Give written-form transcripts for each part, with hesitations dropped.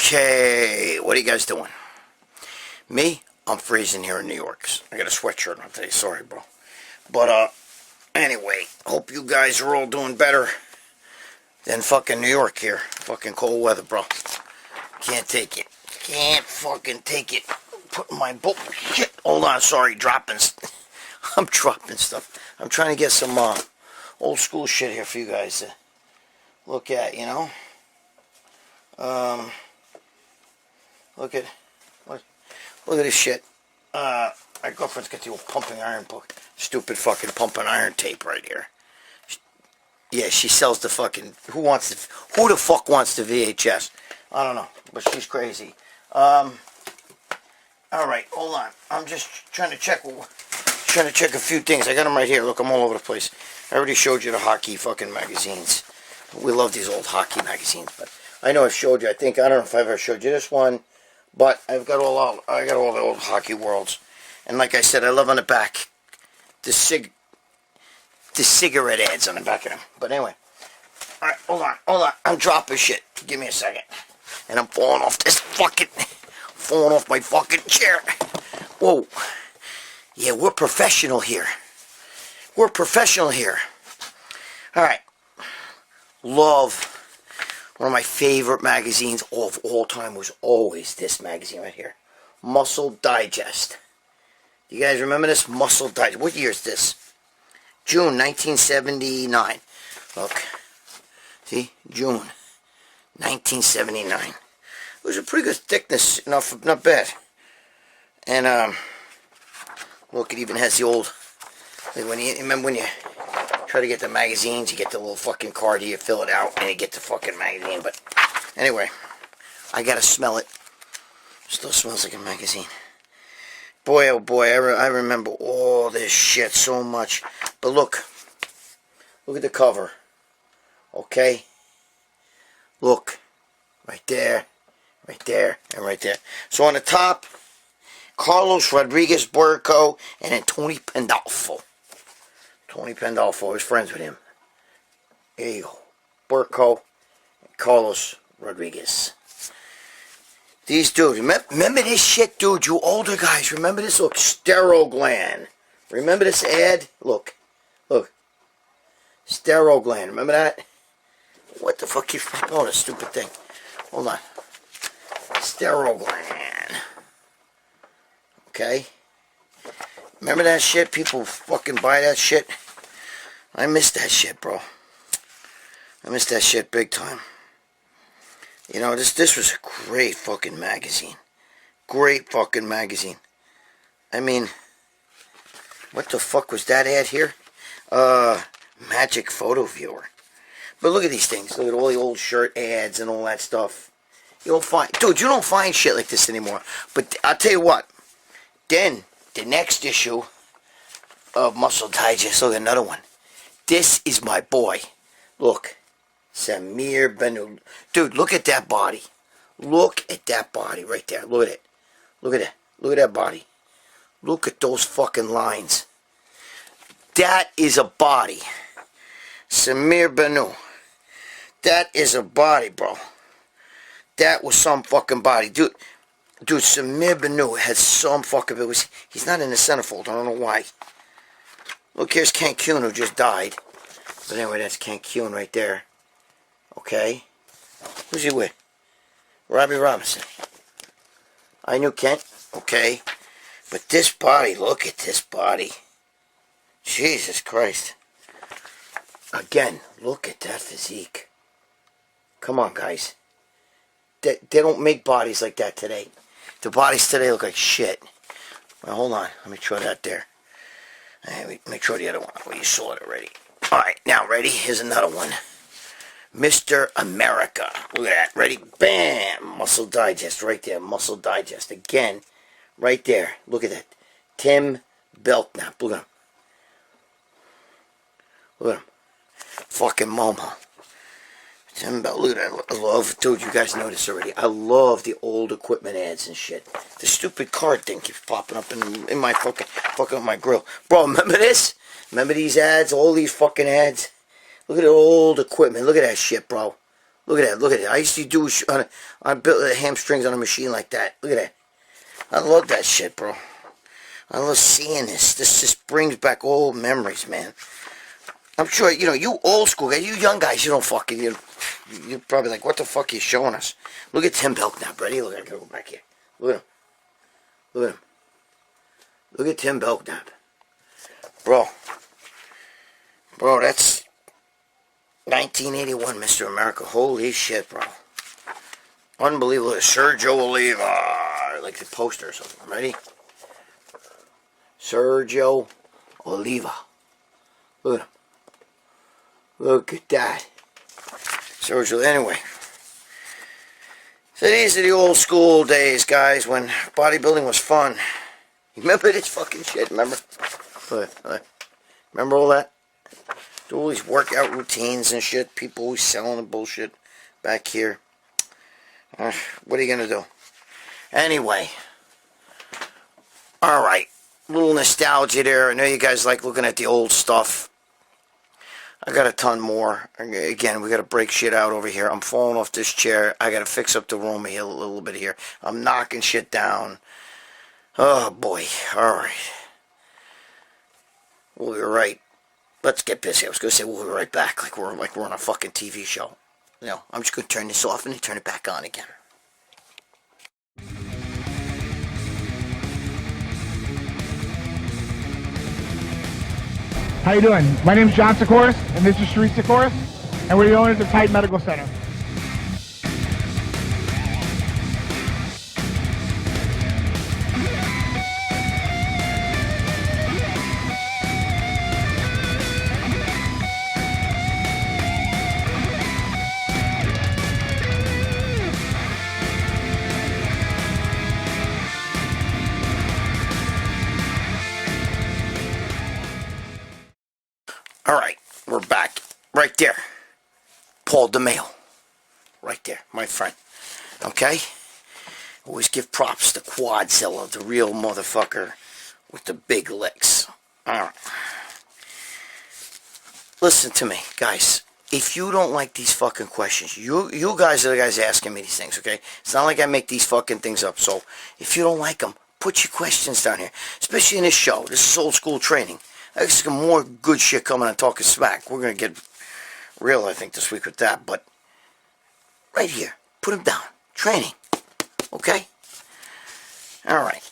Okay, what are you guys doing? Me? I'm freezing here in New York. I got a sweatshirt on today, sorry bro. But anyway, hope you guys are all doing better than fucking New York here. Fucking cold weather, bro. Can't take it. Can't fucking take it. Putting my book, shit. Hold on, sorry, dropping. I'm dropping stuff. I'm trying to get some old school shit here for you guys to look at, you know? Look at this shit. My girlfriend's got the old pumping iron book. Stupid fucking pumping iron tape right here. Yeah, she sells the fucking. Who the fuck wants the VHS? I don't know, but she's crazy. All right, hold on. I'm just trying to check a few things. I got them right here. Look, I'm all over the place. I already showed you the hockey fucking magazines. We love these old hockey magazines, but I know I've showed you. I don't know if I've ever showed you this one. But I got all the old hockey worlds, and like I said, I love on the back the cigarette ads on the back of them. But anyway, all right, hold on, I'm dropping shit. Give me a second, and I'm falling off my fucking chair. Whoa, yeah, we're professional here. All right, love. One of my favorite magazines of all time was always this magazine right here. Muscle Digest. You guys remember this? Muscle Digest. What year is this? June 1979. Look. See? June 1979. It was a pretty good thickness. Not bad. And, look, it even has the old... Like remember when you try to get the magazines, you get the little fucking card here, you fill it out, and you get the fucking magazine. But anyway, I gotta smell it. Still smells like a magazine. Boy, oh boy, I remember all this shit so much. But look at the cover. Okay? Look, right there, and right there. So on the top, Carlos Rodriguez Burco, and then Tony Pandolfo. Tony Pandolfo, I was friends with him. There you go. Burco and Carlos Rodriguez. These dudes, remember this shit, dude? You older guys, remember this? Look, Steroglan. Remember this ad? Look. Steroglan, remember that? What the fuck you... Oh, that stupid thing. Hold on. Steroglan. Okay? Remember that shit? People fucking buy that shit. I miss that shit, bro. I miss that shit big time. You know, this was a great fucking magazine. Great fucking magazine. I mean, what the fuck was that ad here? Magic Photo Viewer. But look at these things. Look at all the old shirt ads and all that stuff. You don't find... Dude, you don't find shit like this anymore. But I'll tell you what. Then, the next issue of Muscle Digest, look, another one. This is my boy. Look. Samir Benu. Dude, look at that body. Look at that body right there. Look at it. Look at it. Look at that body. Look at those fucking lines. That is a body. Samir Benu. That is a body, bro. That was some fucking body. Dude, Samir Benu had some fucking... He's not in the centerfold. I don't know why. Look, here's Cancun, who just died. But anyway, that's Cancun right there. Okay. Who's he with? Robbie Robinson. I knew Kent. Okay. But this body, look at this body. Jesus Christ. Again, look at that physique. Come on, guys. They don't make bodies like that today. The bodies today look like shit. Well, hold on. Let me try that there. Make sure the other one. Well, you saw it already. Alright, now ready? Here's another one. Mr. America. Look at that. Ready? Bam! Muscle Digest right there. Muscle Digest. Again, right there. Look at that. Tim Belknap. Look at him. Look at him. Fucking Momo. Tim Belknap. Look at that. I love, dude, you guys know this already. I love the old equipment ads and shit. The stupid card thing keeps popping up in my fucking up my grill. Bro, remember this? Remember these ads? All these fucking ads? Look at the old equipment. Look at that shit, bro. Look at that. Look at it. I used to do I built hamstrings on a machine like that. Look at that. I love that shit, bro. I love seeing this. This just brings back old memories, man. I'm sure, you know, you old school guys, you young guys, you don't fucking, you're probably like, what the fuck are you showing us? Look at Tim Belknap, ready? Look, I gotta go back here. Look at him. Look at him. Look at Tim Belknap. Bro, that's 1981, Mr. America. Holy shit, bro. Unbelievable. Sergio Oliva. Like the poster or something. Ready? Sergio Oliva. Look at him. Look at that. Sergio. Anyway. So these are the old school days, guys, when bodybuilding was fun. You remember this fucking shit? Remember? Remember all that? Do all these workout routines and shit. People always selling the bullshit back here. What are you going to do? Anyway. Alright. Little nostalgia there. I know you guys like looking at the old stuff. I got a ton more. Again, we got to break shit out over here. I'm falling off this chair. I got to fix up the room a little bit here. I'm knocking shit down. Oh, boy. Alright. We'll be right. Let's get busy. I was going to say we'll be right back, like we're on a fucking TV show. You know, I'm just going to turn this off and then turn it back on again. How you doing? My name's John Sikoris, and this is Sharice Sikoris, and we're the owners of Titan Medical Center. Alright, we're back. Right there. Paul DeMeo. Right there, my friend. Okay? Always give props to Quadzilla, the real motherfucker with the big licks. Alright. Listen to me, guys. If you don't like these fucking questions, you guys are the guys asking me these things, okay? It's not like I make these fucking things up. So, if you don't like them, put your questions down here. Especially in this show. This is old school training. There's some more good shit coming on Talking Smack. We're going to get real, I think, this week with that. But right here, put them down. Training. Okay? Alright.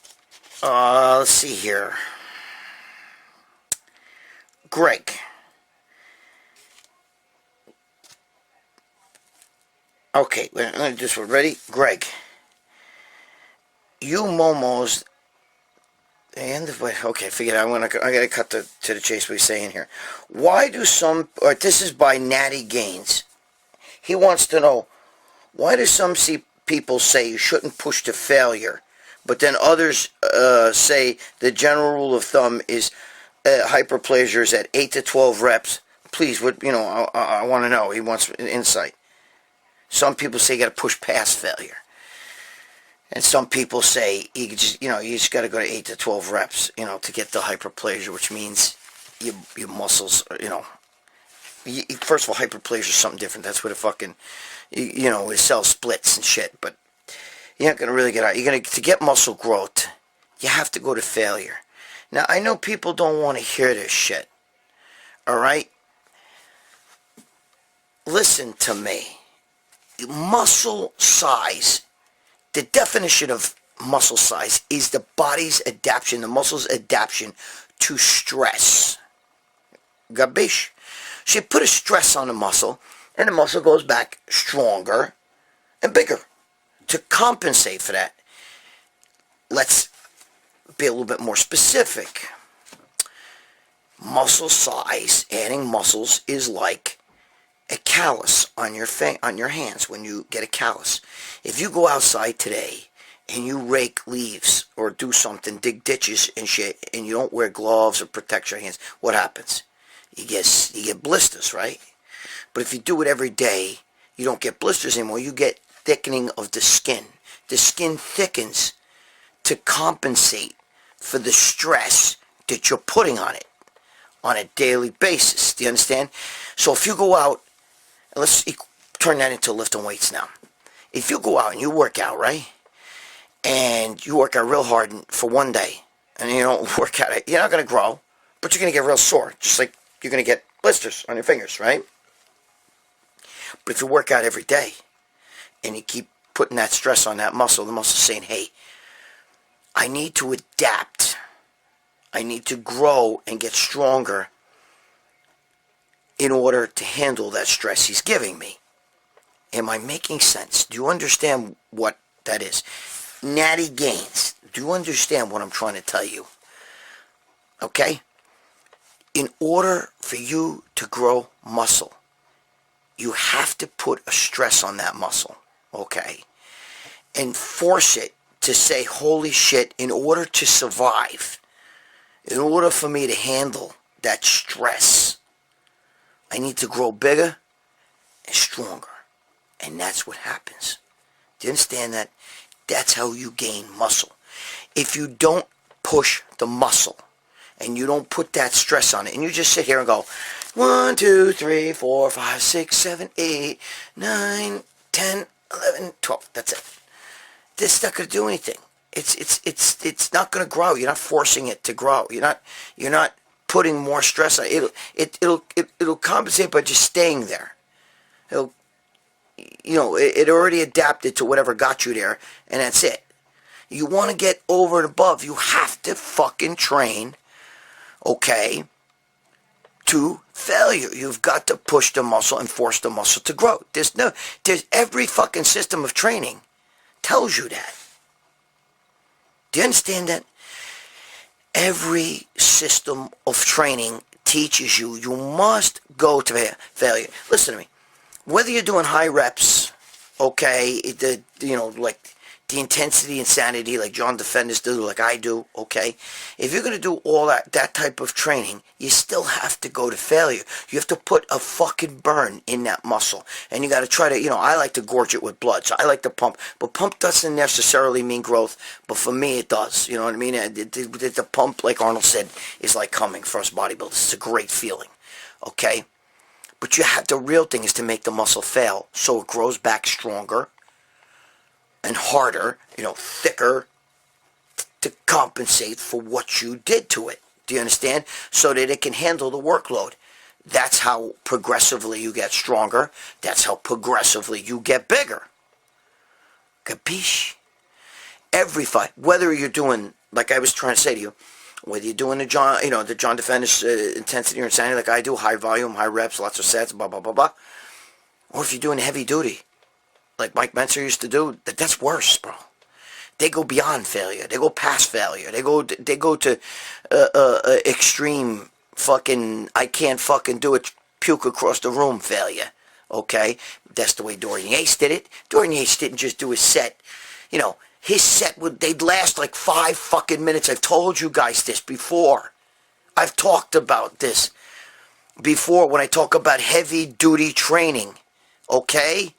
Let's see here. Greg. Okay, let me just ready? Greg. You momos... And okay, forget it. I gotta cut to the chase. What he's saying here. Why do some? Or this is by Natty Gaines. He wants to know why do some people say you shouldn't push to failure, but then others say the general rule of thumb is hyperplasia is at 8 to 12 reps. Please, what I want to know. He wants an insight. Some people say you got to push past failure. And some people say you just got to go to 8 to 12 reps, to get the hyperplasia, which means your muscles, first of all, hyperplasia is something different. That's where the fucking, the cell splits and shit. But you're not going to really get out. To get muscle growth, you have to go to failure. Now, I know people don't want to hear this shit. All right? Listen to me. Muscle size, the definition of muscle size is the body's adaptation, the muscle's adaptation to stress. Gabish? So you put a stress on the muscle, and the muscle goes back stronger and bigger. To compensate for that, let's be a little bit more specific. Muscle size, adding muscles, is like a callus on your hands when you get a callus. If you go outside today and you rake leaves or do something, dig ditches and shit, and you don't wear gloves or protect your hands, what happens? You get blisters, right? But if you do it every day, you don't get blisters anymore. You get thickening of the skin. The skin thickens to compensate for the stress that you're putting on it on a daily basis. Do you understand? So if you go out, let's turn that into lifting weights now. If you go out and you work out, right? And you work out real hard for one day, and you don't work out, you're not going to grow, but you're going to get real sore, just like you're going to get blisters on your fingers, right? But if you work out every day, and you keep putting that stress on that muscle, the muscle's saying, hey, I need to adapt. I need to grow and get stronger in order to handle that stress he's giving me. Am I making sense? Do you understand what that is? Natty gains. Do you understand what I'm trying to tell you? Okay? In order for you to grow muscle, you have to put a stress on that muscle, okay? And force it to say, holy shit, in order to survive, in order for me to handle that stress, I need to grow bigger and stronger. And that's what happens. Do you understand that? That's how you gain muscle. If you don't push the muscle and you don't put that stress on it, and you just sit here and go, 1, 2, 3, 4, 5, 6, 7, 8, 9, 10, 11, 12. That's it. This is not going to do anything. It's not going to grow. You're not forcing it to grow. You're not putting more stress on it. It'll compensate by just staying there. It already adapted to whatever got you there, and that's it. You want to get over and above, you have to fucking train, okay, to failure. You've got to push the muscle and force the muscle to grow. There's every fucking system of training tells you that. Do you understand that? Every system of training teaches you must go to failure. Listen to me. Whether you're doing high reps, okay, like the intensity, insanity, like John Defenders do, like I do, okay, if you're going to do all that type of training, you still have to go to failure. You have to put a fucking burn in that muscle. And you got to try to, I like to gorge it with blood, so I like to pump. But pump doesn't necessarily mean growth, but for me it does. You know what I mean? The pump, like Arnold said, is like coming for us bodybuilders. It's a great feeling, okay? But the real thing is to make the muscle fail so it grows back stronger and harder, thicker, to compensate for what you did to it. Do you understand? So that it can handle the workload. That's how progressively you get stronger. That's how progressively you get bigger. Capiche? Every fight, whether you're doing, like I was trying to say to you, whether you're doing the John Defenders intensity or insanity like I do, high volume, high reps, lots of sets, blah, blah, blah, blah. Or if you're doing heavy duty, like Mike Mentzer used to do, that's worse, bro. They go beyond failure. They go past failure. They go to extreme fucking, I can't fucking do it, puke across the room failure. Okay? That's the way Dorian Yates did it. Dorian Yates didn't just do his set. His set they'd last like 5 fucking minutes. I've told you guys this before. I've talked about this before when I talk about heavy duty training. Okay?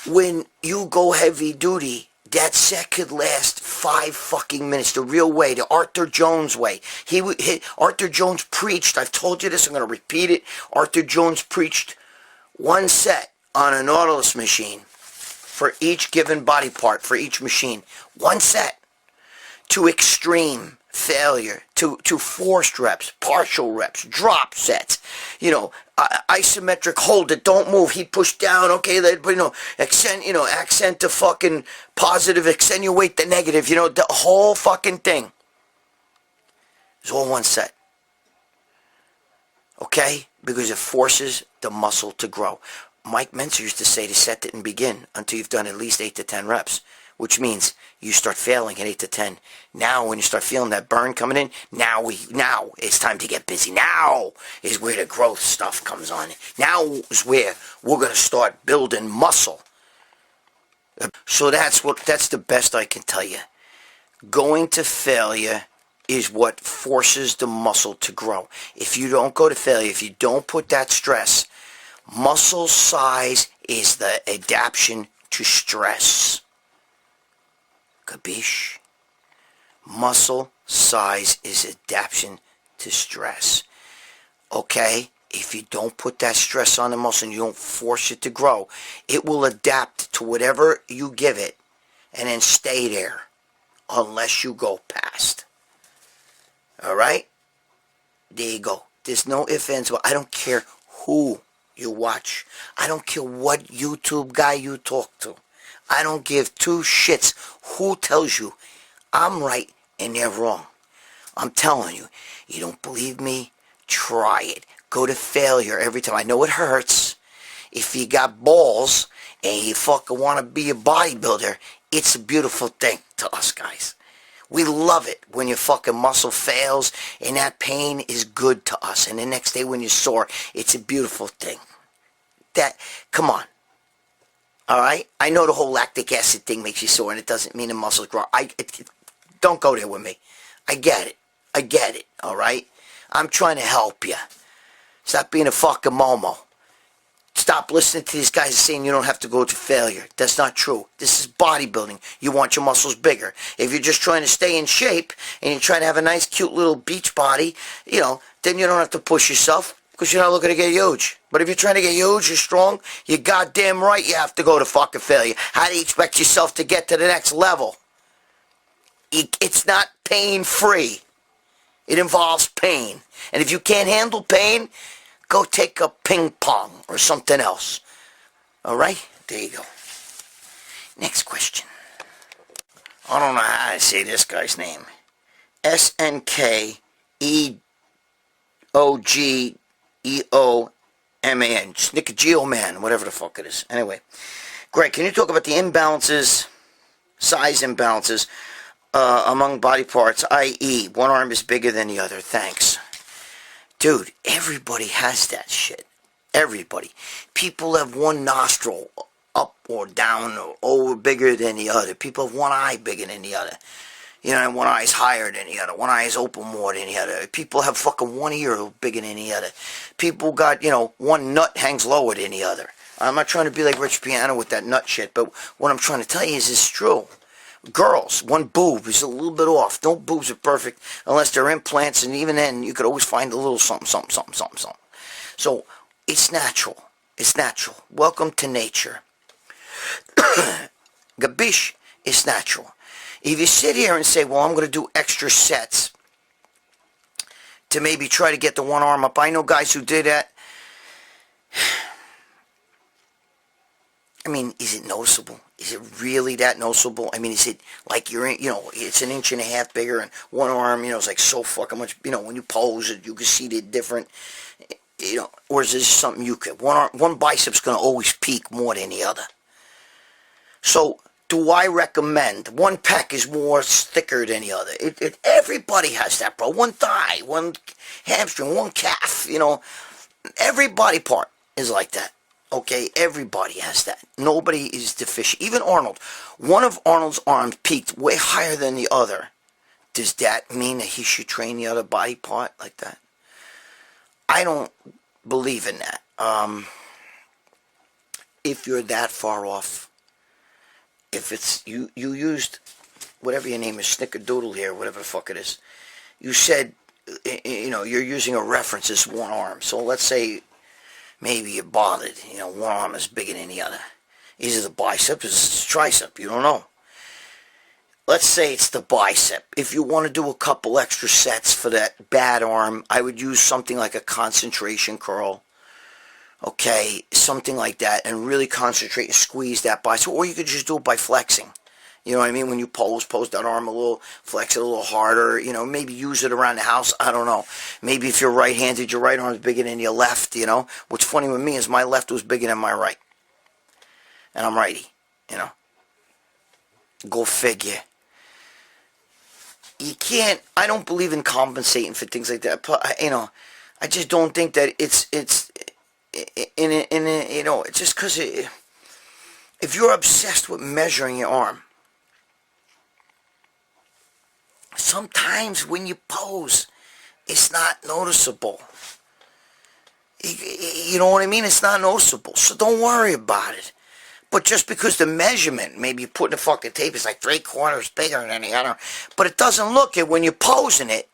When you go heavy duty, that set could last 5 fucking minutes. The real way, the Arthur Jones way. Arthur Jones preached, I've told you this, I'm going to repeat it. Arthur Jones preached 1 set on a Nautilus machine for each given body part, for each machine. 1 set to extreme failure to forced reps, partial reps, drop sets, isometric hold it, don't move, he pushed down, okay, accent to fucking positive, accentuate the negative, the whole fucking thing is all one set. Okay? Because it forces the muscle to grow. Mike Mentzer used to say to set it and begin until you've done at least 8 to 10 reps, which means you start failing at 8 to 10. Now, when you start feeling that burn coming in, now it's time to get busy. Now is where the growth stuff comes on. Now is where we're going to start building muscle. So that's the best I can tell you. Going to failure is what forces the muscle to grow. If you don't go to failure, if you don't put that stress, muscle size is the adaptation to stress. Kabish? Muscle size is adaptation to stress. Okay? If you don't put that stress on the muscle and you don't force it to grow, it will adapt to whatever you give it and then stay there unless you go past. Alright? There you go. There's no ifs, ands, but I don't care who you watch. I don't care what YouTube guy you talk to. I don't give two shits who tells you I'm right and they're wrong. I'm telling you, you don't believe me? Try it. Go to failure every time. I know it hurts. If you got balls and you fucking want to be a bodybuilder, it's a beautiful thing to us guys. We love it when your fucking muscle fails, and that pain is good to us. And the next day when you're sore, it's a beautiful thing. Come on. Alright? I know the whole lactic acid thing makes you sore, and it doesn't mean the muscles grow. Don't go there with me. I get it. Alright? I'm trying to help you. Stop being a fucking momo. Stop listening to these guys saying you don't have to go to failure. That's not true. This is bodybuilding. You want your muscles bigger. If you're just trying to stay in shape and you're trying to have a nice, cute little beach body, then you don't have to push yourself because you're not looking to get huge. But if you're trying to get huge, you're strong, you're goddamn right you have to go to fucking failure. How do you expect yourself to get to the next level? It's not pain-free. It involves pain. And if you can't handle pain, go take a ping pong or something else. Alright? There you go. Next question. I don't know how to say this guy's name. SNKEOGEOMAN. Snickergeo Man, whatever the fuck it is. Anyway. Greg, can you talk about the imbalances, size imbalances, among body parts, i.e. one arm is bigger than the other? Thanks. Dude, everybody has that shit. Everybody. People have one nostril up or down or over bigger than the other. People have one eye bigger than the other. And one eye is higher than the other. One eye is open more than the other. People have fucking one ear bigger than the other. People got, one nut hangs lower than the other. I'm not trying to be like Rich Piano with that nut shit, but what I'm trying to tell you is it's true. Girls, one boob is a little bit off. No boobs are perfect unless they're implants, and even then, you could always find a little something. So, it's natural. It's natural. Welcome to nature. Gabish, it's natural. If you sit here and say, well, I'm going to do extra sets to maybe try to get the one arm up. I know guys who did that. I mean, is it noticeable? Is it really that noticeable? I mean, is it like it's an inch and a half bigger and one arm, is like so fucking much, when you pose it, you can see the different, or is this something you could, one bicep's going to always peak more than the other. So, do I recommend, one pec is more thicker than the other? Everybody has that, bro. One thigh, one hamstring, one calf, every body part is like that. Okay, everybody has that. Nobody is deficient. Even Arnold. One of Arnold's arms peaked way higher than the other. Does that mean that he should train the other body part like that? I don't believe in that. If you're that far off, if it's, you used, whatever your name is, Snickerdoodle here, whatever the fuck it is, you said, you're using a reference as one arm. So let's say, maybe you're bothered. One arm is bigger than the other. Is it the bicep? Is it the tricep? You don't know. let's say it's the bicep. If you want to do a couple extra sets for that bad arm, I would use something like a concentration curl. Okay, something like that, and really concentrate and squeeze that bicep. Or you could just do it by flexing. You know what I mean? When you pose that arm a little, flex it a little harder. You know, maybe use it around the house. I don't know. Maybe if you're right-handed, your right arm is bigger than your left, you know. What's funny with me is my left was bigger than my right. And I'm righty, you know. Go figure. You can't, I don't believe in compensating for things like that. You know, I just don't think that it's you know, it's just because if you're obsessed with measuring your arm, sometimes when you pose, it's not noticeable. You know what I mean? It's not noticeable. So don't worry about it. But just because the measurement, maybe you put in the fucking tape, it's like 3/4 bigger than any other. But it doesn't look it when you're posing it.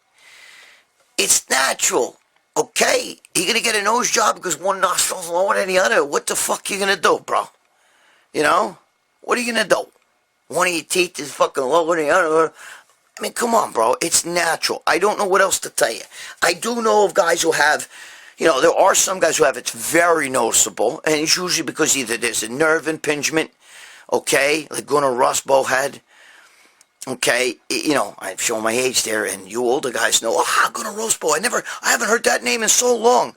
It's natural. Okay? You're going to get a nose job because one nostril's lower than the other. What the fuck you going to do, bro? You know? What are you going to do? One of your teeth is fucking lower than the other. I mean, come on, bro. It's natural. I don't know what else to tell you. I do know of guys who have, you know, there are some guys who have it's very noticeable, and it's usually because either there's a nerve impingement, okay, like Gunnar Rosbo had, okay, you know, I've shown my age there, and you older guys know, Gunnar Rosbo, I haven't heard that name in so long,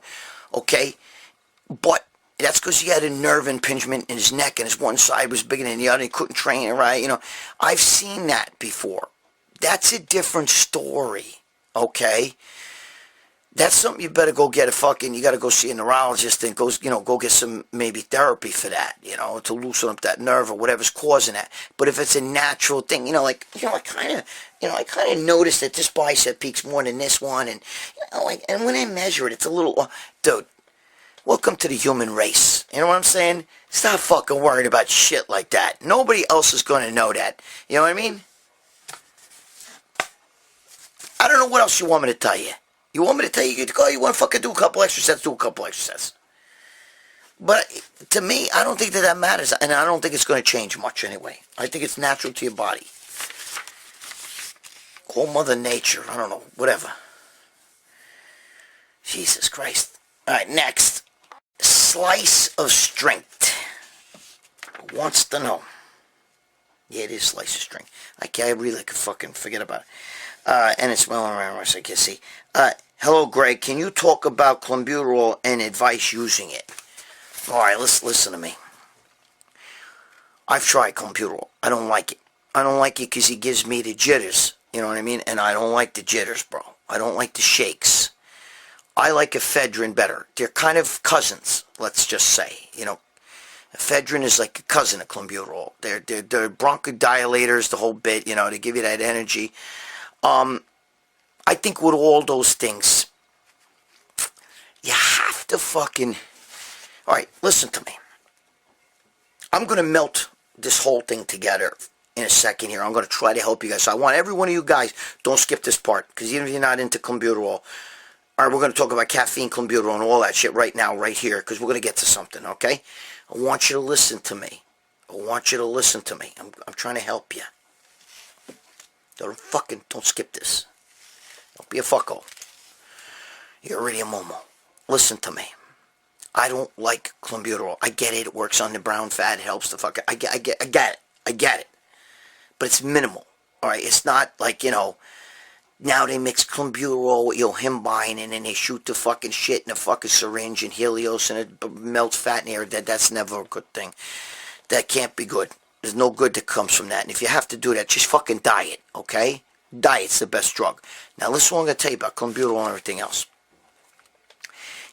okay, but that's because he had a nerve impingement in his neck, and his one side was bigger than the other, he couldn't train it right, you know, I've seen that before. That's a different story, okay? That's something you better go get you got to go see a neurologist and go get some maybe therapy for that, you know, to loosen up that nerve or whatever's causing that. But if it's a natural thing, I kind of noticed that this bicep peaks more than this one, and and when I measure it, it's a little, dude, welcome to the human race. You know what I'm saying? Stop fucking worrying about shit like that. Nobody else is going to know that. You know what I mean? I don't know what else you want me to tell you. You want me to tell you, you want to fucking do a couple extra sets, do a couple extra sets. But to me, I don't think that matters, and I don't think it's going to change much anyway. I think it's natural to your body. Call Mother Nature, I don't know, whatever. Jesus Christ. Alright, next. Slice of strength. Who wants to know? Yeah, it is slice of strength. I really could fucking forget about it. And it's smelling around, so I can see. Hello, Greg. Can you talk about Clenbuterol and advice using it? All right, let's listen to me. I've tried Clenbuterol. I don't like it. I don't like it because it gives me the jitters. You know what I mean? And I don't like the jitters, bro. I don't like the shakes. I like ephedrine better. They're kind of cousins, let's just say. You know, ephedrine is like a cousin of Clenbuterol. They're bronchodilators, the whole bit. You know, they give you that energy. I think with all those things, you have to fucking... Alright, listen to me. I'm going to melt this whole thing together in a second here. I'm going to try to help you guys. So I want every one of you guys, don't skip this part, because even if you're not into Clenbuterol, alright, we're going to talk about caffeine, Clenbuterol, and all that shit right now, right here, because we're going to get to something, okay? I want you to listen to me. I want you to listen to me. I'm trying to help you. Don't skip this. Don't be a fucko. You're already a momo. Listen to me. I don't like Clenbuterol. I get it. It works on the brown fat. It helps the fuck. I get it. I get it. But it's minimal. All right. It's not like, now they mix Clenbuterol with Himbine, and then they shoot the fucking shit in a fucking syringe and Helios, and it melts fat in the air. That's never a good thing. That can't be good. There's no good that comes from that. And if you have to do that, just fucking diet, okay? Diet's the best drug. Now listen what I'm going to tell you about Clenbuterol and everything else.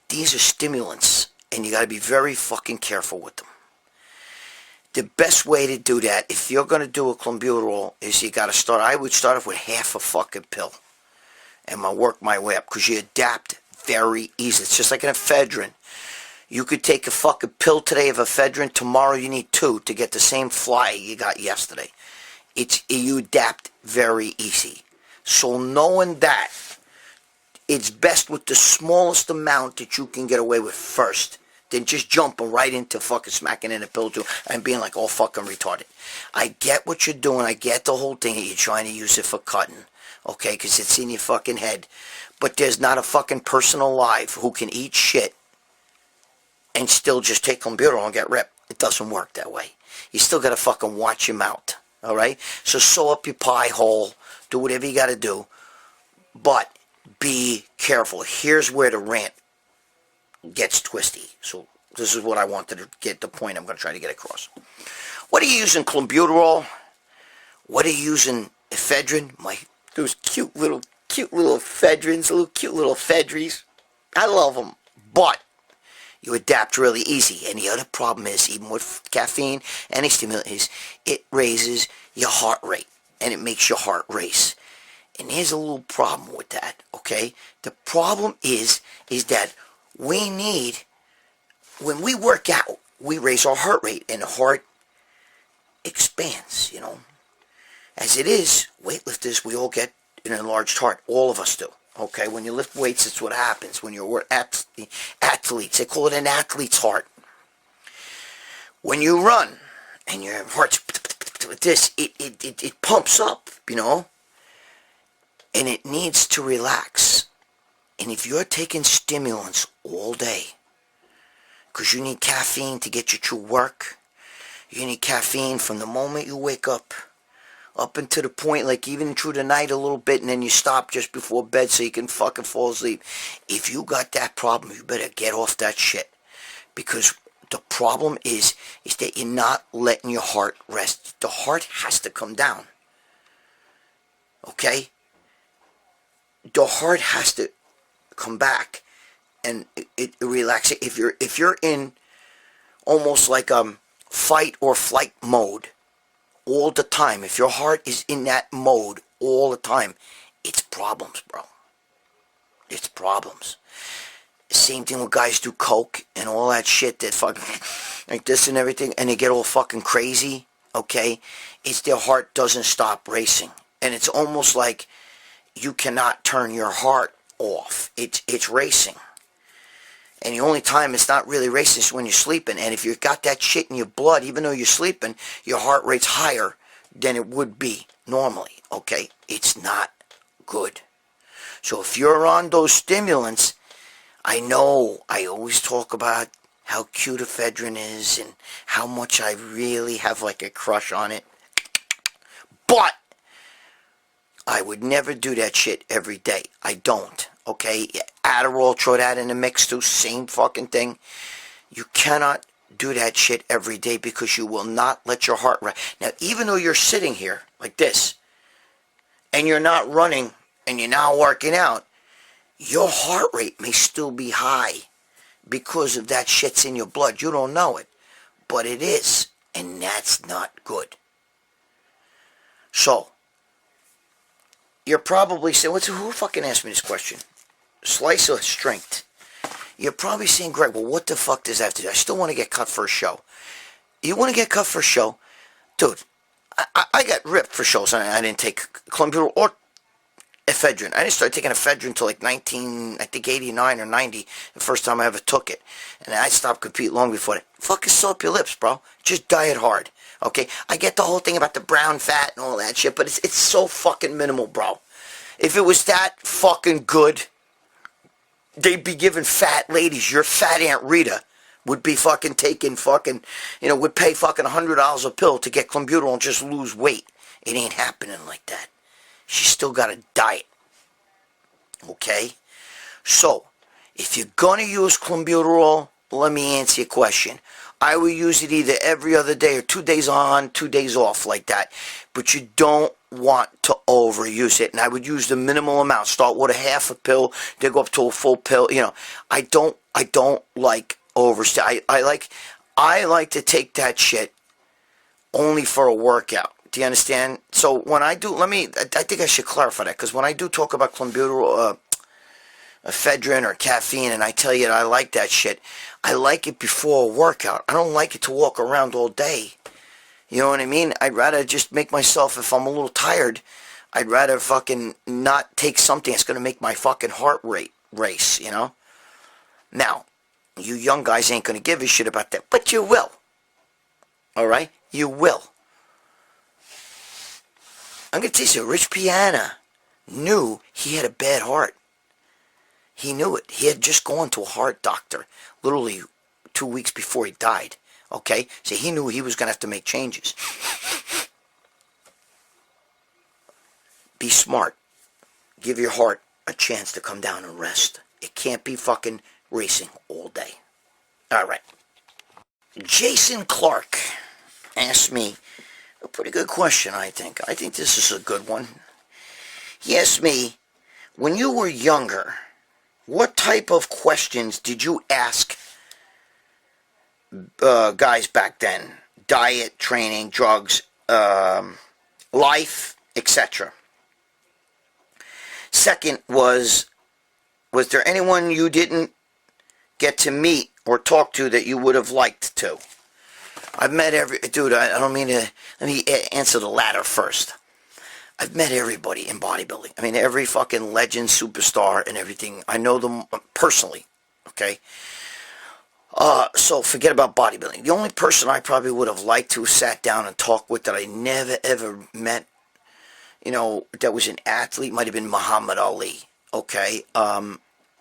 These are stimulants, and you got to be very fucking careful with them. The best way to do that, if you're going to do a Clenbuterol, is you got to start, I would start off with half a fucking pill. And work my way up, because you adapt very easy. It's just like an ephedrine. You could take a fucking pill today of ephedrine. Tomorrow you need 2 to get the same fly you got yesterday. You adapt very easy. So knowing that, it's best with the smallest amount that you can get away with first. than just jumping right into fucking smacking in a pill too and being like all fucking retarded. I get what you're doing. I get the whole thing that you're trying to use it for cutting. Okay, because it's in your fucking head. But there's not a fucking person alive who can eat shit and still just take Clenbuterol and get ripped. It doesn't work that way. You still got to fucking watch your mouth. Alright? So sew up your pie hole. Do whatever you got to do. But be careful. Here's where the rant gets twisty. So this is what I wanted to get, the point I'm going to try to get across. What are you using Clenbuterol? What are you using ephedrine? Those cute little ephedrines, cute little ephedries. I love them. But you adapt really easy. And the other problem is, even with caffeine, any stimulant, is it raises your heart rate. And it makes your heart race. And there's a little problem with that, okay? The problem is that we need, when we work out, we raise our heart rate, and the heart expands, As it is, weightlifters, we all get an enlarged heart. All of us do, okay? When you lift weights, it's what happens. When you're athletes, they call it an athlete's heart. When you run, and your heart's this, it pumps up, and it needs to relax. And if you're taking stimulants all day, because you need caffeine to get you through work, you need caffeine from the moment you wake up into the point, like even through the night a little bit, and then you stop just before bed so you can fucking fall asleep. If you got that problem, you better get off that shit. Because the problem is that you're not letting your heart rest. The heart has to come down. Okay? The heart has to come back and it relax. If you're in almost like fight or flight mode all the time, if your heart is in that mode all the time, it's problems, bro. It's problems. Same thing with guys do coke and all that shit that fucking like this and everything, and they get all fucking crazy. Okay, it's their heart doesn't stop racing, and it's almost like you cannot turn your heart off. It's racing. And the only time it's not really racing is when you're sleeping. And if you've got that shit in your blood, even though you're sleeping, your heart rate's higher than it would be normally. Okay? It's not good. So if you're on those stimulants, I know I always talk about how cute ephedrine is and how much I really have like a crush on it. But I would never do that shit every day. I don't. Okay? Adderall, throw that in the mix too. Same fucking thing. You cannot do that shit every day because you will not let your heart rate. Now, even though you're sitting here like this and you're not running and you're not working out, your heart rate may still be high because of that shit's in your blood. You don't know it, but it is, and that's not good. So, you're probably saying, who fucking asked me this question? Slice or strength? You're probably saying, Greg, well, what the fuck does that have to do? I still want to get cut for a show. You want to get cut for a show? Dude, I got ripped for shows. I didn't take Clenbuterol or ephedrine. I didn't start taking ephedrine until like 89 or 90, the first time I ever took it. And I stopped competing long before that. Fucking sew up your lips, bro. Just diet hard. Okay? I get the whole thing about the brown fat and all that shit, but it's so fucking minimal, bro. If it was that fucking good, they'd be giving fat ladies, your fat Aunt Rita would be fucking taking fucking, would pay fucking $100 a pill to get Clenbuterol and just lose weight. It ain't happening like that. She's still got a diet. Okay? So, if you're going to use Clenbuterol, let me answer your question. I would use it either every other day or 2 days on, 2 days off like that. But you don't want to overuse it. And I would use the minimal amount. Start with a half a pill, then go up to a full pill. I don't like overstay. I like to take that shit only for a workout. Do you understand? So when I do, I think I should clarify that, because when I do talk about Clenbuterol, ephedrine or caffeine, and I tell you that I like that shit, I like it before a workout. I don't like it to walk around all day. You know what I mean? I'd rather just make myself, if I'm a little tired, I'd rather fucking not take something that's going to make my fucking heart rate race, Now, You young guys ain't going to give a shit about that, but you will. All right? You will. I'm going to tell you, Rich Piana knew he had a bad heart. He knew it. He had just gone to a heart doctor literally 2 weeks before he died. Okay? So he knew he was going to have to make changes. Be smart. Give your heart a chance to come down and rest. It can't be fucking racing all day. All right. Jason Clark asked me a pretty good question, I think. I think this is a good one. He asked me, when you were younger, what type of questions did you ask guys back then? Diet, training, drugs, life, etc. Second was there anyone you didn't get to meet or talk to that you would have liked to? I've met dude, I don't mean to, let me answer the latter first. I've met everybody in bodybuilding. I mean, every fucking legend, superstar, and everything. I know them personally, okay? So forget about bodybuilding. The only person I probably would have liked to have sat down and talked with that I never, ever met, that was an athlete, might have been Muhammad Ali, okay? I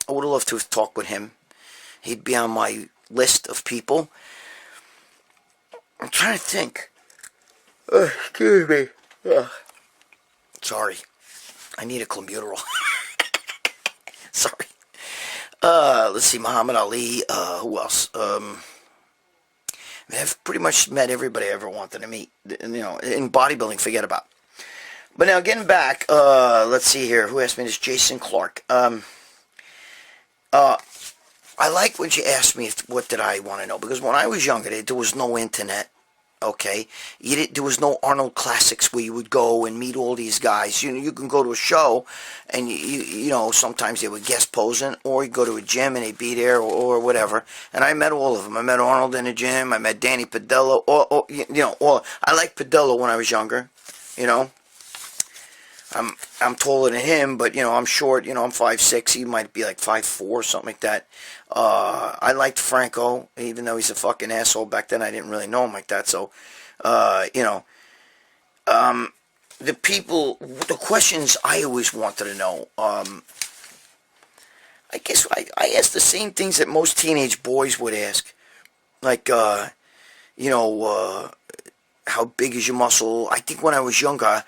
would have loved to have talked with him. He'd be on my list of people. I'm trying to think. Excuse me. Sorry. I need a Clenbuterol. Sorry. Let's see, Muhammad Ali, who else? I've pretty much met everybody I ever wanted to meet. In bodybuilding, forget about. But now, getting back, let's see here. Who asked me this? Jason Clark. I like when you asked me what did I want to know, because when I was younger, there was no internet, okay? There was no Arnold Classics where you would go and meet all these guys. You can go to a show, and sometimes they would guest posing, or you go to a gym and they'd be there, or whatever. And I met all of them. I met Arnold in the gym. I met Danny Padilla. I liked Padilla when I was younger, I'm taller than him, but I'm short. I'm 5'6". He might be like 5'4", or something like that. I liked Franco, even though he's a fucking asshole. Back then, I didn't really know him like that. So, the questions I always wanted to know. I guess I asked the same things that most teenage boys would ask, like, how big is your muscle? I think when I was younger.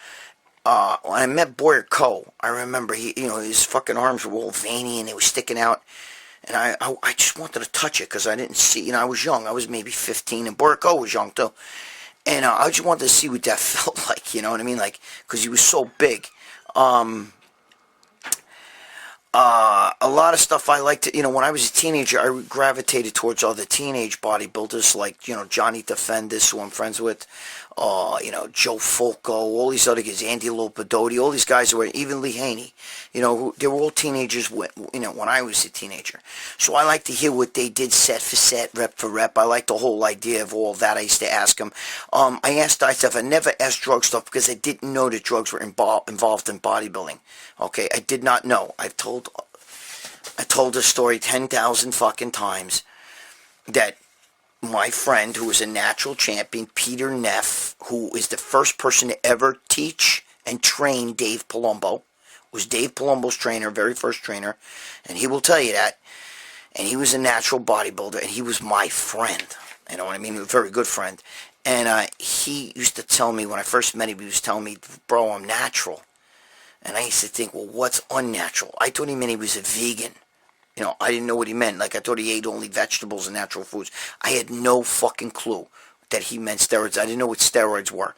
When I met Boyer Coe, I remember his fucking arms were all veiny and they were sticking out, and I just wanted to touch it because I didn't see. I was young. I was maybe 15, and Boyer Coe was young too, and I just wanted to see what that felt like. You know what I mean? Like, because he was so big. A lot of stuff I liked to, when I was a teenager, I gravitated towards other teenage bodybuilders like, Johnny Defendis, who I'm friends with, Joe Fulco, all these other guys, Andy Lopadotti, all these guys who were, even Lee Haney, they were all teenagers, when I was a teenager. So I like to hear what they did set for set, rep for rep. I like the whole idea of all that. I used to ask them. I asked that stuff. I never asked drug stuff because I didn't know that drugs were involved in bodybuilding. Okay, I did not know. I told this story 10,000 fucking times that my friend, who was a natural champion, Peter Neff, who is the first person to ever teach and train Dave Palumbo, was Dave Palumbo's trainer, very first trainer, and he will tell you that. And he was a natural bodybuilder, and he was my friend. You know what I mean? A very good friend. And he used to tell me, when I first met him, he was telling me, bro, I'm natural. And I used to think, well, what's unnatural? I thought he meant he was a vegan. I didn't know what he meant. Like, I thought he ate only vegetables and natural foods. I had no fucking clue that he meant steroids. I didn't know what steroids were.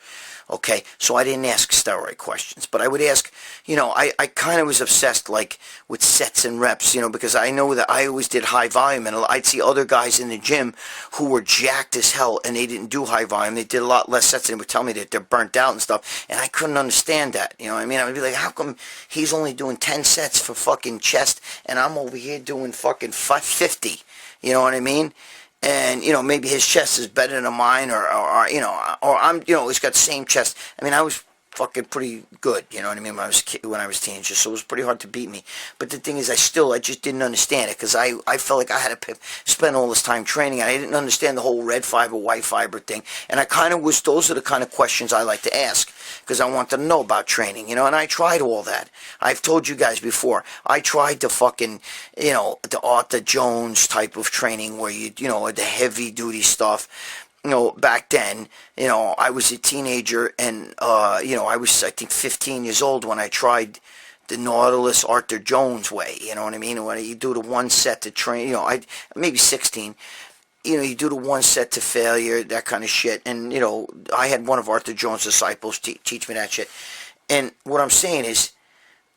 Okay, so I didn't ask steroid questions. But I would ask, I kind of was obsessed, like, with sets and reps, because I know that I always did high volume. And I'd see other guys in the gym who were jacked as hell, and they didn't do high volume. They did a lot less sets, and they would tell me that they're burnt out and stuff. And I couldn't understand that. You know what I mean? I would be like, how come he's only doing 10 sets for fucking chest, and I'm over here doing fucking 50? You know what I mean? And, maybe his chest is better than mine, or I'm, he's got the same chest. I mean, I was fucking pretty good, you know what I mean, when I was teenager, so it was pretty hard to beat me. But the thing is, I just didn't understand it, because I felt like I had to spend all this time training, and I didn't understand the whole red fiber, white fiber thing, and I kind of those are the kind of questions I like to ask, because I wanted to know about training, you know, and I tried all that. I've told you guys before, I tried the fucking, you know, the Arthur Jones type of training, where you know, the heavy duty stuff. You know, back then, you know, I was a teenager, and, you know, I was, I think, 15 years old when I tried the Nautilus Arthur Jones way, you know what I mean? When you do the one set to train, you know, maybe 16, you know, you do the one set to failure, that kind of shit, and, you know, I had one of Arthur Jones' disciples teach me that shit, and what I'm saying is,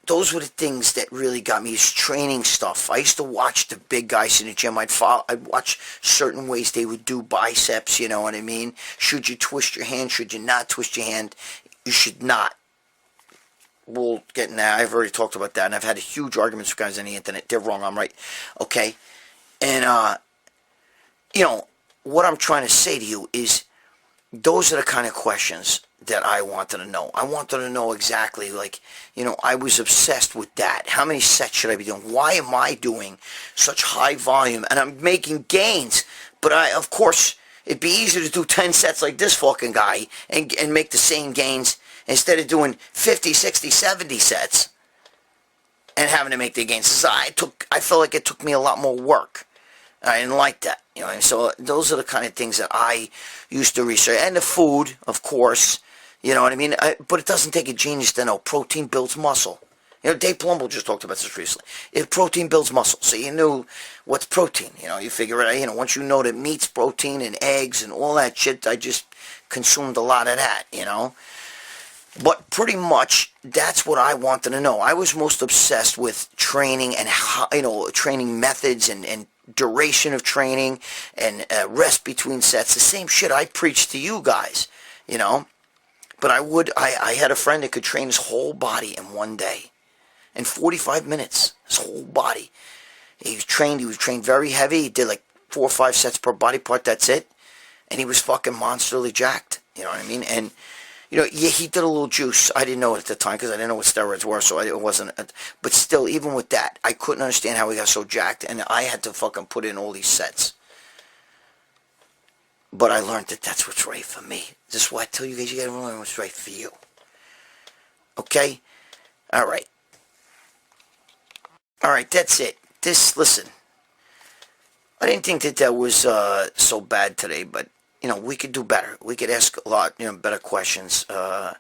those were the things that really got me, is training stuff. I used to watch the big guys in the gym. I'd watch certain ways they would do biceps, you know what I mean? Should you twist your hand? Should you not twist your hand? You should not. We'll get in that. I've already talked about that, and I've had huge arguments with guys on the internet. They're wrong, I'm right. Okay? And, you know, what I'm trying to say to you is, those are the kind of questions that I wanted to know. I wanted to know exactly, like, you know, I was obsessed with that. How many sets should I be doing? Why am I doing such high volume? And I'm making gains, but of course, it'd be easier to do 10 sets like this fucking guy and make the same gains instead of doing 50, 60, 70 sets and having to make the gains. So I felt like it took me a lot more work. I didn't like that, you know, and so those are the kind of things that I used to research. And the food, of course, you know what I mean? But it doesn't take a genius to know protein builds muscle. You know, Dave Palumbo just talked about this recently. Protein builds muscle. So you knew what's protein, you know, you figure it out. You know, once you know that meat's protein and eggs and all that shit, I just consumed a lot of that, you know. But pretty much, that's what I wanted to know. I was most obsessed with training and, how, you know, training methods and duration of training and rest between sets. The same shit I preach to you guys, you know. But I had a friend that could train his whole body in one day. In 45 minutes, his whole body. He was trained very heavy. He did like 4 or 5 sets per body part, that's it. And he was fucking monsterly jacked, you know what I mean? And, you know, yeah, he did a little juice. I didn't know it at the time because I didn't know what steroids were, so it wasn't. But still, even with that, I couldn't understand how he got so jacked, and I had to fucking put in all these sets. But I learned that that's what's right for me. This is why I tell you guys, you gotta learn what's right for you. Okay? Alright. Alright, that's it. Listen. I didn't think that was so bad today, but, you know, we could do better. We could ask a lot, you know, better questions. And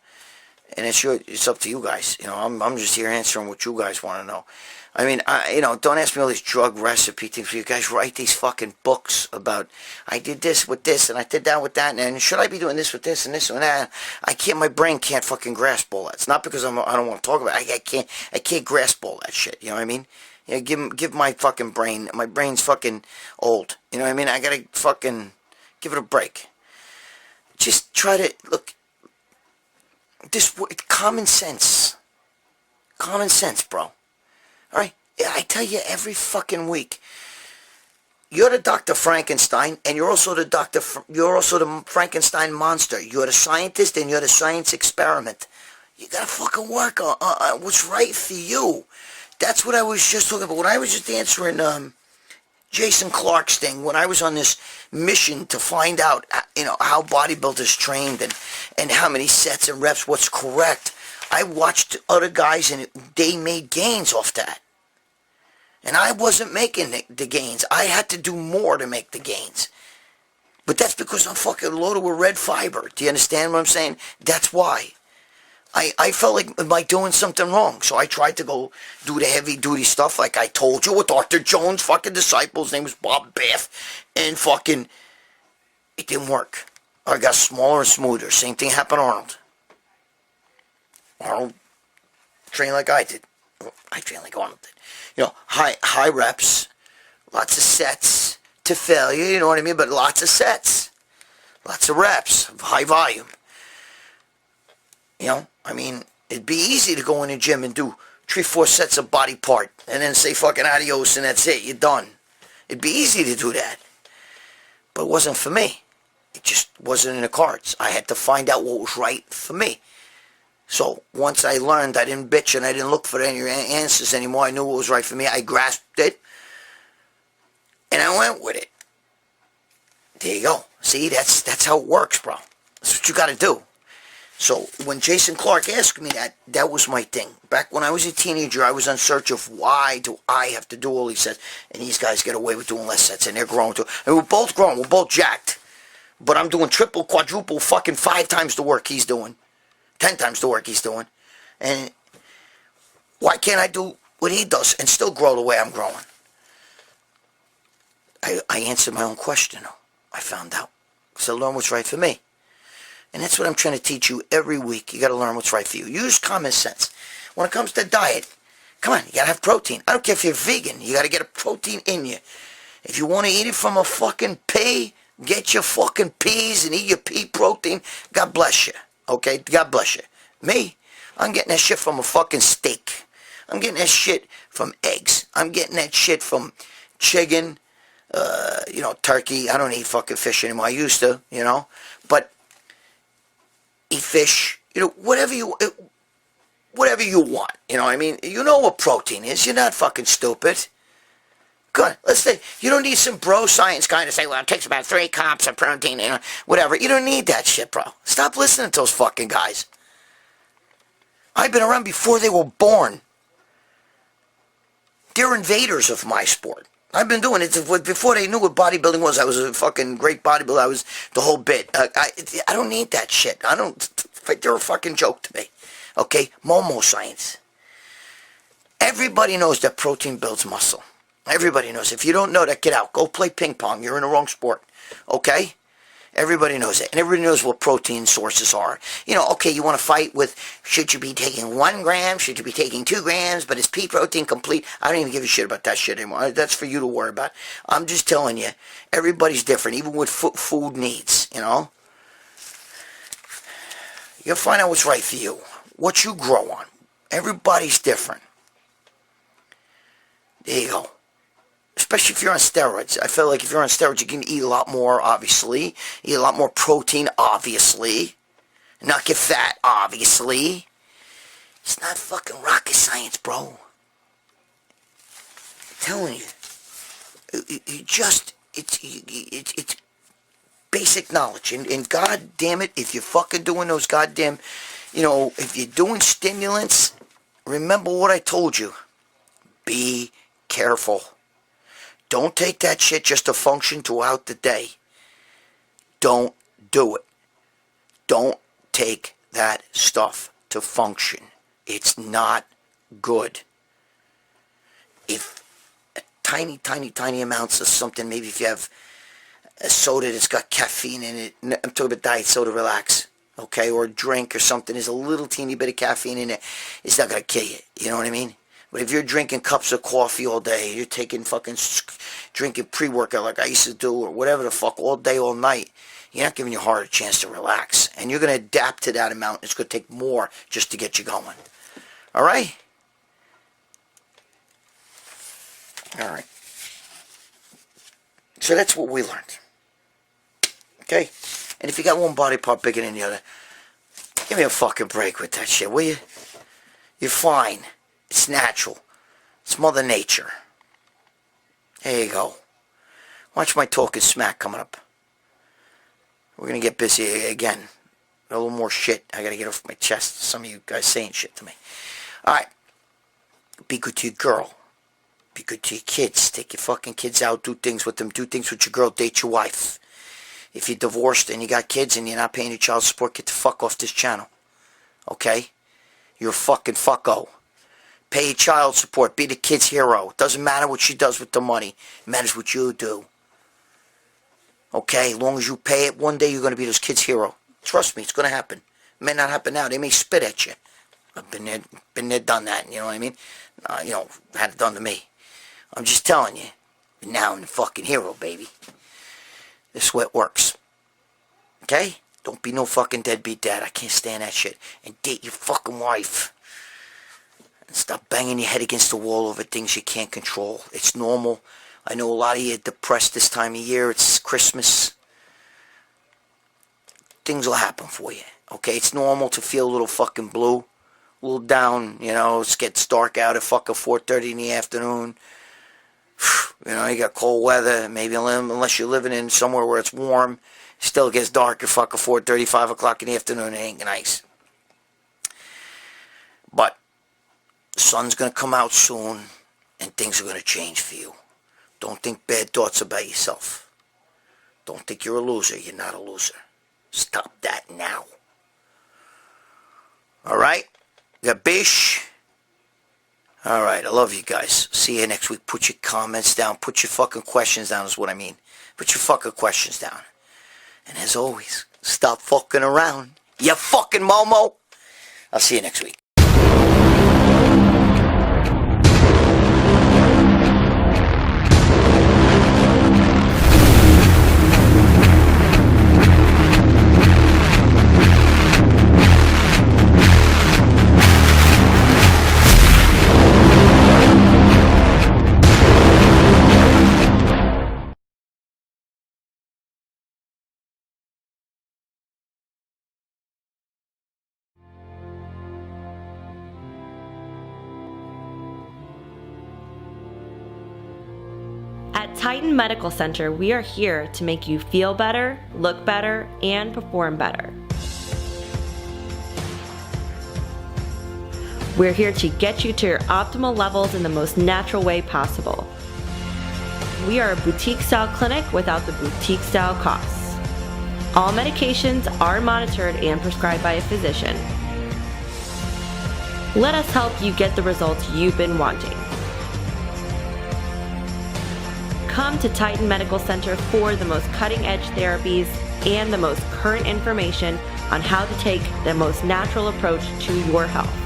it's up to you guys. You know, I'm just here answering what you guys want to know. I mean, you know, don't ask me all these drug recipe things. You guys write these fucking books about, I did this with this, and I did that with that, and should I be doing this with this and this and that? My brain can't fucking grasp all that. It's not because I don't want to talk about it. I can't grasp all that shit. You know what I mean? You know, give my fucking brain, my brain's fucking old. You know what I mean? I gotta fucking give it a break. Just try to, look, common sense. Common sense, bro. Alright? Yeah, I tell you every fucking week. You're the Dr. Frankenstein, and you're also the Frankenstein monster. You're the scientist, and you're the science experiment. You gotta fucking work on what's right for you. That's what I was just talking about. When I was just answering Jason Clark's thing, when I was on this mission to find out, you know, how bodybuilders trained and how many sets and reps, what's correct, I watched other guys and they made gains off that. And I wasn't making the gains. I had to do more to make the gains. But that's because I'm fucking loaded with red fiber. Do you understand what I'm saying? That's why. I felt like, am I doing something wrong? So I tried to go do the heavy duty stuff like I told you with Arthur Jones' fucking disciple. His name was Bob Bath. And fucking, it didn't work. I got smaller and smoother. Same thing happened to Arnold. Arnold trained like I did. I trained like Arnold did. You know, high reps, lots of sets to failure, you know what I mean? But lots of sets, lots of reps, high volume. You know, I mean, it'd be easy to go in the gym and do 3-4 sets of body part and then say fucking adios and that's it, you're done. It'd be easy to do that. But it wasn't for me. It just wasn't in the cards. I had to find out what was right for me. So once I learned, I didn't bitch and I didn't look for any answers anymore. I knew what was right for me. I grasped it, and I went with it. There you go. See, that's how it works, bro. That's what you got to do. So when Jason Clark asked me that, that was my thing. Back when I was a teenager, I was in search of why do I have to do all these sets, and these guys get away with doing less sets, and they're growing too. And we're both growing. We're both jacked. But I'm doing triple, quadruple, fucking 5 times the work he's doing. 10 times the work he's doing. And why can't I do what he does and still grow the way I'm growing? I answered my own question, though. I found out. Because I learned what's right for me. And that's what I'm trying to teach you every week. You got to learn what's right for you. Use common sense. When it comes to diet, come on, you got to have protein. I don't care if you're vegan. You got to get a protein in you. If you want to eat it from a fucking pea, get your fucking peas and eat your pea protein. God bless you. Okay? God bless you. Me, I'm getting that shit from a fucking steak. I'm getting that shit from eggs. I'm getting that shit from chicken, turkey. I don't eat fucking fish anymore. I used to, but eat fish, whatever you want. You know what I mean? You know what protein is. You're not fucking stupid. Good. Let's say you don't need some bro science guy to say, well, it takes about 3 cups of protein, whatever. You don't need that shit, bro. Stop listening to those fucking guys. I've been around before they were born. They're invaders of my sport. I've been doing it before they knew what bodybuilding was. I was a fucking great bodybuilder. I was the whole bit. I don't need that shit. They're a fucking joke to me. Okay? Momo science. Everybody knows that protein builds muscle. Everybody knows. If you don't know that, get out. Go play ping pong. You're in the wrong sport. Okay? Everybody knows it. And everybody knows what protein sources are. Okay, you want to fight with, should you be taking 1 gram? Should you be taking 2 grams? But is pea protein complete? I don't even give a shit about that shit anymore. That's for you to worry about. I'm just telling you, everybody's different, even with food needs, You'll find out what's right for you. What you grow on. Everybody's different. There you go. Especially if you're on steroids. I feel like if you're on steroids, you can eat a lot more, obviously. Eat a lot more protein, obviously. Not get fat, obviously. It's not fucking rocket science, bro. I'm telling you. It's basic knowledge. And god damn it, if you're fucking doing those goddamn, if you're doing stimulants, remember what I told you. Be careful. Don't take that shit just to function throughout the day. Don't do it. Don't take that stuff to function. It's not good. If tiny amounts of something, maybe if you have a soda that's got caffeine in it, I'm talking about diet soda, relax, okay, or a drink or something, there's a little teeny bit of caffeine in it, it's not going to kill you, you know what I mean? But if you're drinking cups of coffee all day, you're drinking pre-workout like I used to do, or whatever the fuck, all day, all night, you're not giving your heart a chance to relax. And you're going to adapt to that amount. It's going to take more just to get you going. All right? All right. So that's what we learned. Okay? And if you got one body part bigger than the other, give me a fucking break with that shit, will you? You're fine. It's natural. It's Mother Nature. There you go. Watch my talking smack coming up. We're going to get busy again. A little more shit I got to get off my chest. Some of you guys saying shit to me. Alright. Be good to your girl. Be good to your kids. Take your fucking kids out. Do things with them. Do things with your girl. Date your wife. If you're divorced and you got kids and you're not paying your child support, get the fuck off this channel. Okay? You're a fucking fucko. Pay your child support. Be the kid's hero. It doesn't matter what she does with the money. It matters what you do. Okay? As long as you pay it, one day you're going to be those kids' hero. Trust me, it's going to happen. It may not happen now. They may spit at you. I've been there, done that. You know what I mean? Had it done to me. I'm just telling you. Now I'm the fucking hero, baby. This is what works. Okay? Don't be no fucking deadbeat dad. I can't stand that shit. And date your fucking wife. And stop banging your head against the wall over things you can't control. It's normal. I know a lot of you are depressed this time of year. It's Christmas. Things will happen for you. Okay, it's normal to feel a little fucking blue, a little down. It gets dark out at fucking 4:30 in the afternoon. You got cold weather. Maybe unless you're living in somewhere where it's warm, it still gets dark at fucking 4:30, 5 o'clock in the afternoon. It ain't nice. But the sun's gonna come out soon, and things are gonna change for you. Don't think bad thoughts about yourself. Don't think you're a loser. You're not a loser. Stop that now. Alright? Gabish? Alright, I love you guys. See you next week. Put your comments down. Put your fucking questions down is what I mean. Put your fucking questions down. And as always, stop fucking around. You fucking Momo. I'll see you next week. At Titan Medical Center, we are here to make you feel better, look better, and perform better. We're here to get you to your optimal levels in the most natural way possible. We are a boutique-style clinic without the boutique-style costs. All medications are monitored and prescribed by a physician. Let us help you get the results you've been wanting. Come to Titan Medical Center for the most cutting-edge therapies and the most current information on how to take the most natural approach to your health.